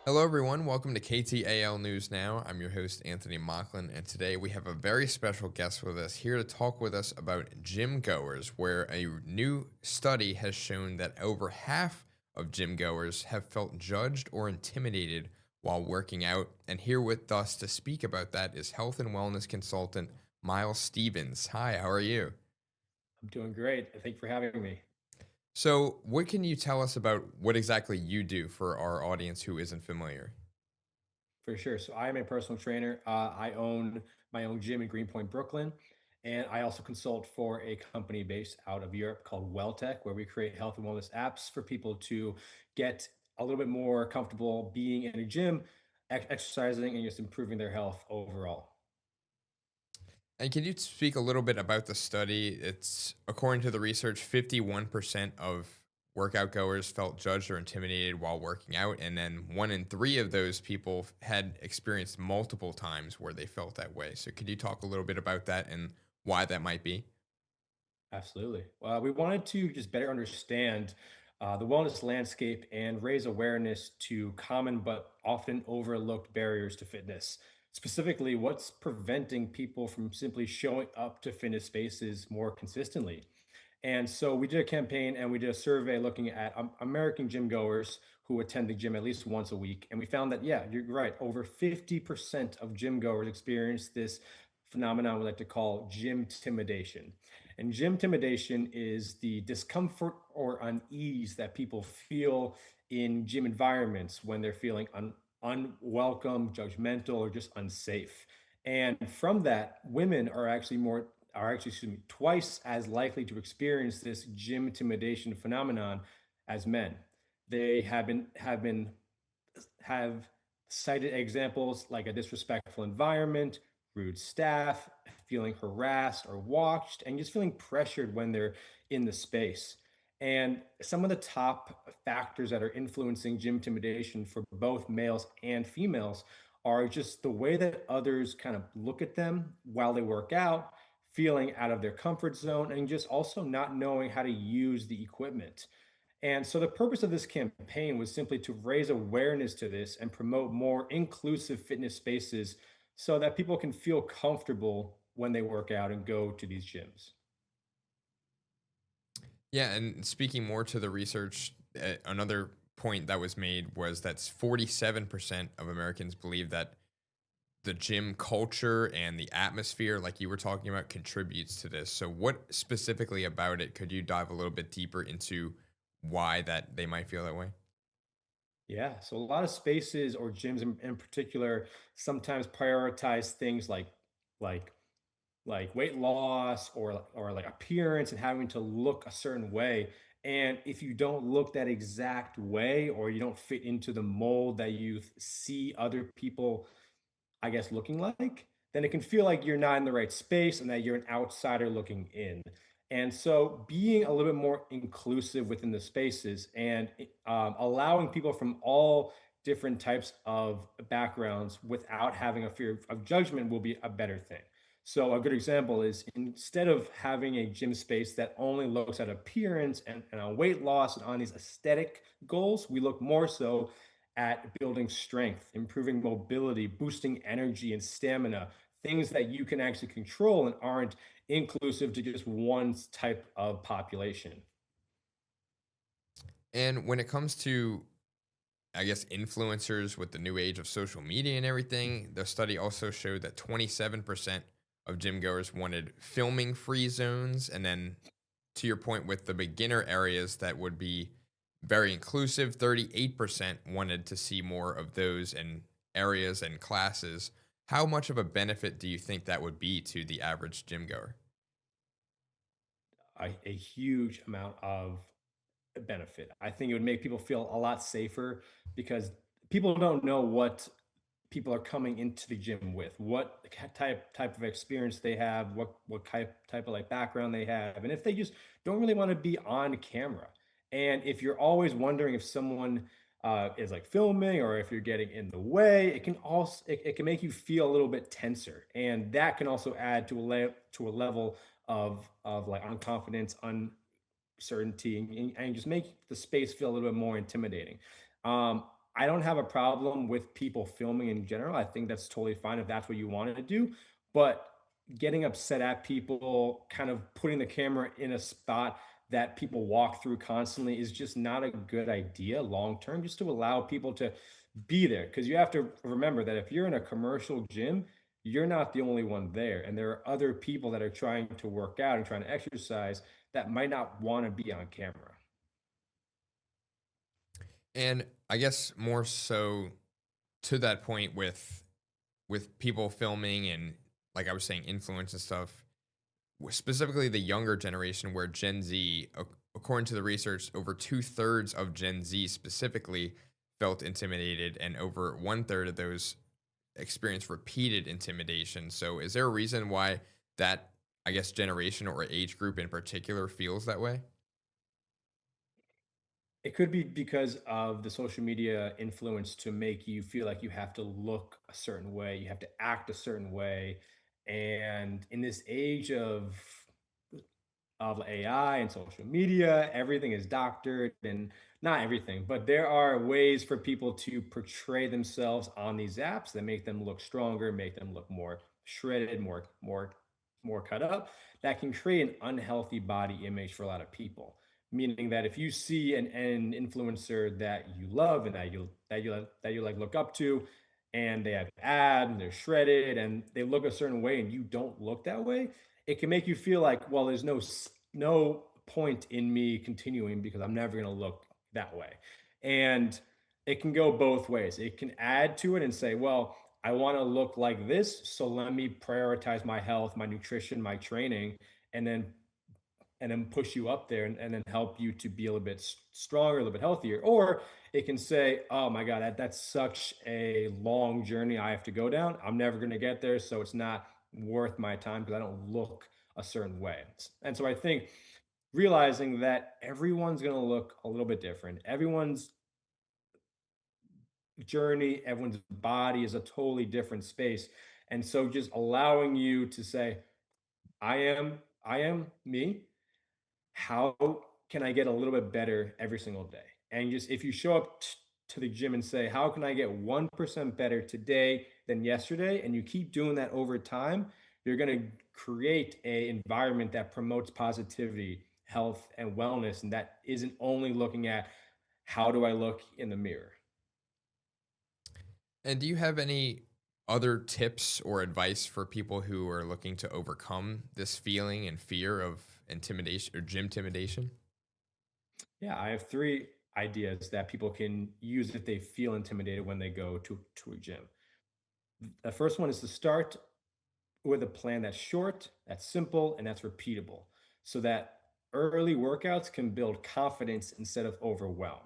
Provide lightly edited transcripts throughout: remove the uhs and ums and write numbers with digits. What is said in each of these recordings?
Hello, everyone. Welcome to KTAL News Now. I'm your host, Anthony Mocklin, and today we have a very special guest with us here to talk with us about gym goers, where a new study has shown that over half of gym goers have felt judged or intimidated while working out. And here with us to speak about that is health and wellness consultant Miles Stevens. Hi, how are you? I'm doing great. Thank you for having me. So, what can you tell us about what exactly you do for our audience who isn't familiar? For sure. So I am a personal trainer. I own my own gym in Greenpoint, Brooklyn, and I also consult for a company based out of Europe called WellTech, where we create health and wellness apps for people to get a little bit more comfortable being in a gym, exercising, and just improving their health overall. And can you speak a little bit about the study? It's according to the research, 51% of workout goers felt judged or intimidated while working out. And then one in three of those people had experienced multiple times where they felt that way. So could you talk a little bit about that and why that might be? Absolutely. We wanted to just better understand the wellness landscape and raise awareness to common but often overlooked barriers to fitness. Specifically, what's preventing people from simply showing up to fitness spaces more consistently? And so we did a campaign and we did a survey looking at American gym goers who attend the gym at least once a week. And we found that, yeah, you're right. Over 50% of gym goers experience this phenomenon we like to call gym intimidation. And gym intimidation is the discomfort or unease that people feel in gym environments when they're feeling unwelcome, judgmental, or just unsafe. And from that, women are actually, excuse me, twice as likely to experience this gym intimidation phenomenon as men. They have cited examples like a disrespectful environment, rude staff, feeling harassed or watched, and just feeling pressured when they're in the space. And some of the top factors that are influencing gym intimidation for both males and females are just the way that others kind of look at them while they work out, feeling out of their comfort zone, and just also not knowing how to use the equipment. And so the purpose of this campaign was simply to raise awareness to this and promote more inclusive fitness spaces so that people can feel comfortable when they work out and go to these gyms. Yeah, and speaking more to the research, another point that was made was that 47% of Americans believe that the gym culture and the atmosphere, like you were talking about, contributes to this. So, what specifically about it could you dive a little bit deeper into why that they might feel that way? Yeah, so a lot of spaces or gyms in particular sometimes prioritize things like like weight loss or like appearance and having to look a certain way. And if you don't look that exact way or you don't fit into the mold that you see other people, I guess, looking like, then it can feel like you're not in the right space and that you're an outsider looking in. And so, being a little bit more inclusive within the spaces and allowing people from all different types of backgrounds without having a fear of judgment will be a better thing. So, a good example is instead of having a gym space that only looks at appearance and on weight loss and on these aesthetic goals, we look more so at building strength, improving mobility, boosting energy and stamina, things that you can actually control and aren't inclusive to just one type of population. And when it comes to, I guess, influencers with the new age of social media and everything, the study also showed that 27% of gym goers wanted filming free zones. And then to your point with the beginner areas that would be very inclusive, 38% wanted to see more of those in areas and classes. How much of a benefit do you think that would be to the average gym goer? A huge amount of benefit. I think it would make people feel a lot safer because people don't know what people are coming into the gym with, what type of experience they have, what type of like background they have, and if they just don't really want to be on camera. And if you're always wondering if someone is like filming or if you're getting in the way, it can make you feel a little bit tenser, and that can also add to a level of like unconfidence, certainty and just make the space feel a little bit more intimidating. I don't have a problem with people filming in general. I think that's totally fine if that's what you wanted to do. But getting upset at people, kind of putting the camera in a spot that people walk through constantly is just not a good idea long term, just to allow people to be there. Because you have to remember that if you're in a commercial gym, you're not the only one there. And there are other people that are trying to work out and trying to exercise that might not want to be on camera. And I guess more so to that point with people filming and like I was saying, influence and stuff, specifically the younger generation, where Gen Z, according to the research, over 2/3 of Gen Z specifically felt intimidated, and over 1/3 of those experienced repeated intimidation. So, is there a reason why that, I guess, generation or age group in particular feels that way? It could be because of the social media influence to make you feel like you have to look a certain way, you have to act a certain way. And in this age of AI and social media, everything is doctored, and not everything, but there are ways for people to portray themselves on these apps that make them look stronger, make them look more shredded, more cut up, that can create an unhealthy body image for a lot of people. Meaning that if you see an influencer that you love and that you like look up to, and they have abs and they're shredded and they look a certain way and you don't look that way, it can make you feel like, well, there's no point in me continuing because I'm never going to look that way. And it can go both ways. It can add to it and say, well, I want to look like this, so let me prioritize my health, my nutrition, my training, and then push you up there, and then help you to be a little bit stronger, a little bit healthier. Or it can say, oh my God, that's such a long journey I have to go down. I'm never going to get there. So it's not worth my time because I don't look a certain way. And so I think realizing that everyone's going to look a little bit different, everyone's journey, everyone's body is a totally different space. And so just allowing you to say, I am me. How can I get a little bit better every single day? And just if you show up to the gym and say, how can I get 1% better today than yesterday? And you keep doing that over time, you're going to create a environment that promotes positivity, health, and wellness. And that isn't only looking at how do I look in the mirror. And do you have any other tips or advice for people who are looking to overcome this feeling and fear of intimidation or gym intimidation? Yeah, I have three ideas that people can use if they feel intimidated when they go to a gym. The first one is to start with a plan that's short, that's simple, and that's repeatable, so that early workouts can build confidence instead of overwhelm.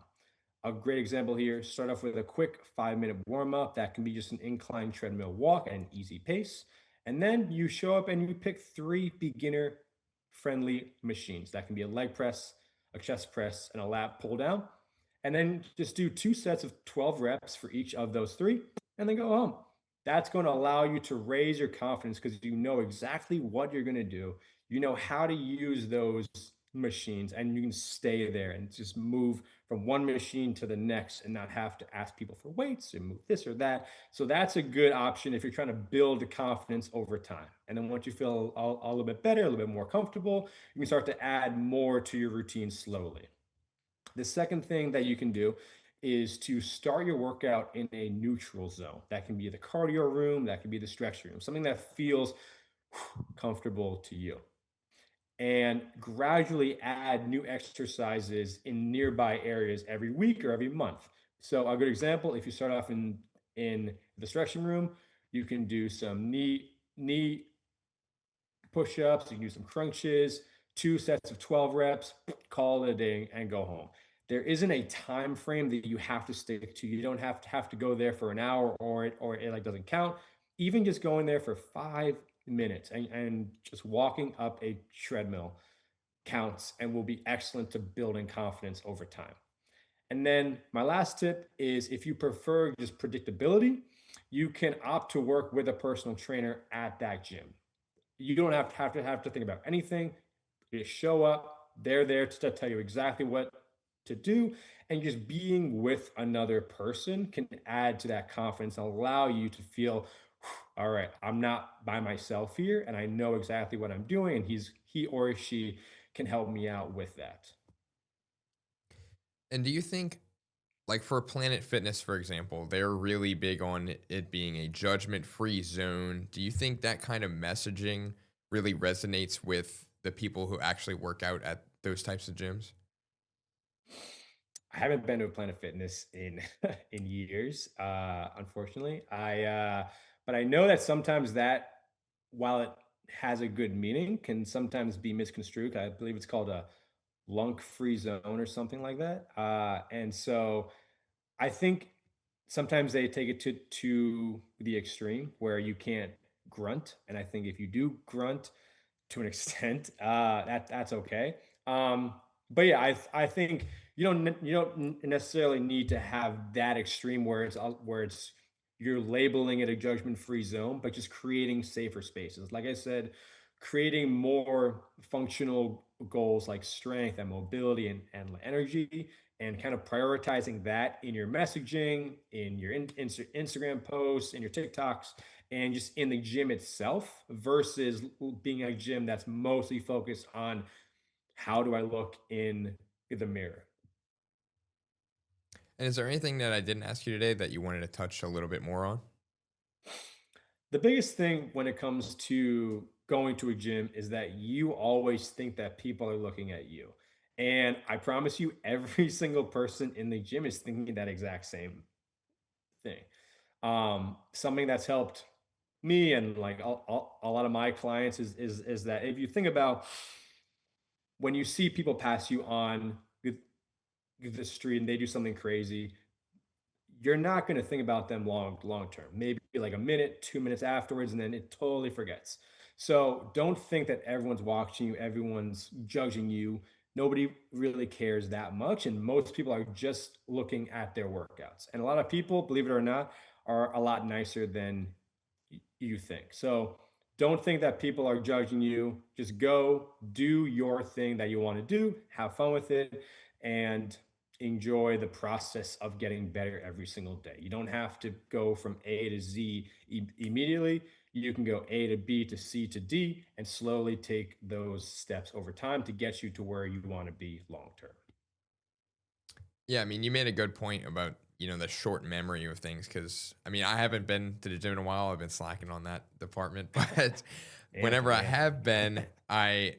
A great example here, start off with a quick 5-minute warm up. That can be just an incline treadmill walk at an easy pace. And then you show up and you pick three beginner friendly machines. That can be a leg press, a chest press, and a lat pull down. And then just do two sets of 12 reps for each of those three, and then go home. That's going to allow you to raise your confidence because you know exactly what you're going to do. You know how to use those machines, and you can stay there and just move from one machine to the next and not have to ask people for weights and move this or that. So that's a good option if you're trying to build confidence over time. And then once you feel a little bit better, a little bit more comfortable, you can start to add more to your routine slowly. The second thing that you can do is to start your workout in a neutral zone. That can be the cardio room, that can be the stretch room, something that feels comfortable to you. And gradually add new exercises in nearby areas every week or every month. So a good example, if you start off in the stretching room, you can do some knee push-ups, you can do some crunches, two sets of 12 reps, call it a day and go home. There isn't a time frame that you have to stick to. You don't have to go there for an hour, or it like doesn't count. Even just going there for 5 minutes and just walking up a treadmill counts and will be excellent to building confidence over time. And then my last tip is, if you prefer just predictability, you can opt to work with a personal trainer at that gym. You don't have to think about anything. You just show up. They're there to tell you exactly what to do. And just being with another person can add to that confidence and allow you to feel, all right, I'm not by myself here, and I know exactly what I'm doing, and he or she can help me out with that. And do you think, like for Planet Fitness, for example, they're really big on it being a judgment free zone. Do you think that kind of messaging really resonates with the people who actually work out at those types of gyms? I haven't been to a Planet Fitness in in years, unfortunately. But I know that sometimes that, while it has a good meaning, can sometimes be misconstrued. I believe it's called a lunk-free zone or something like that. And so I think sometimes they take it to the extreme where you can't grunt. And I think if you do grunt to an extent, that's okay. But yeah, I think you don't necessarily need to have that extreme where where it's you're labeling it a judgment free zone, but just creating safer spaces. Like I said, creating more functional goals like strength and mobility and energy, and kind of prioritizing that in your messaging, in your Instagram posts, in your TikToks, and just in the gym itself versus being a gym that's mostly focused on how do I look in the mirror. And is there anything that I didn't ask you today that you wanted to touch a little bit more on? The biggest thing when it comes to going to a gym is that you always think that people are looking at you. And I promise you, every single person in the gym is thinking that exact same thing. Something that's helped me and like a lot of my clients is that if you think about when you see people pass you on the street and they do something crazy, you're not going to think about them long term. Maybe like a minute, 2 minutes afterwards, and then it totally forgets. So don't think that everyone's watching you, everyone's judging you. Nobody really cares that much, and most people are just looking at their workouts. And a lot of people, believe it or not, are a lot nicer than you think. So don't think that people are judging you. Just go do your thing that you want to do, have fun with it, and enjoy the process of getting better every single day. You don't have to go from A to Z immediately. You can go A to B to C to D and slowly take those steps over time to get you to where you want to be long term. Yeah, I mean, you made a good point about, the short memory of things because, I mean, I haven't been to the gym in a while. I've been slacking on that department, but whenever I Anthony. have been, I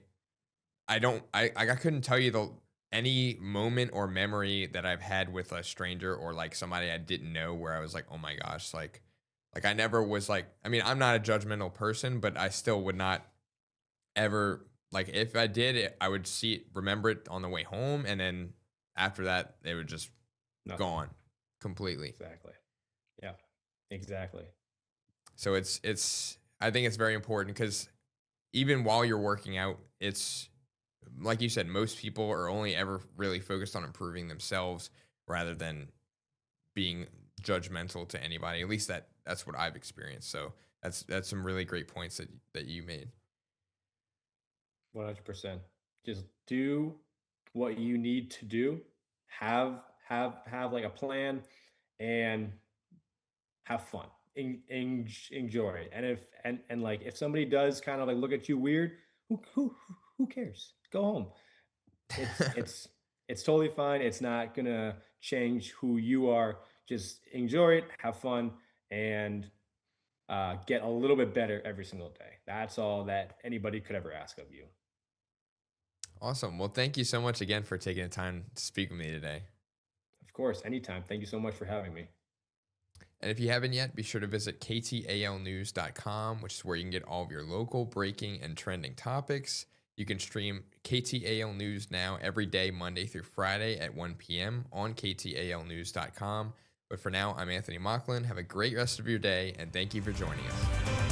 don't I couldn't tell you the any moment or memory that I've had with a stranger or like somebody I didn't know where I was like, "Oh my gosh," like I never was like, I mean, I'm not a judgmental person, but I still would not ever like if I did it, I would remember it on the way home and then after that it would just Nothing. gone completely. Exactly. Yeah. Exactly. So it's I think it's very important because even while you're working out, it's like you said, most people are only ever really focused on improving themselves rather than being judgmental to anybody. At least that's what I've experienced. So that's some really great points that you made. 100%. Just do what you need to do. Have like a plan and have fun. Enjoy it. And like if somebody does kind of like look at you weird, who cares? Go home. It's it's it's totally fine. It's not gonna change who you are. Just enjoy it, have fun, and get a little bit better every single day. That's all that anybody could ever ask of you. Awesome. Well, thank you so much again for taking the time to speak with me today. Of course, anytime. Thank you so much for having me. And if you haven't yet, be sure to visit ktalnews.com, which is where you can get all of your local breaking and trending topics. You can stream KTAL News now every day, Monday through Friday at 1 p.m. on ktalnews.com. But for now, I'm Anthony Mocklin. Have a great rest of your day, and thank you for joining us.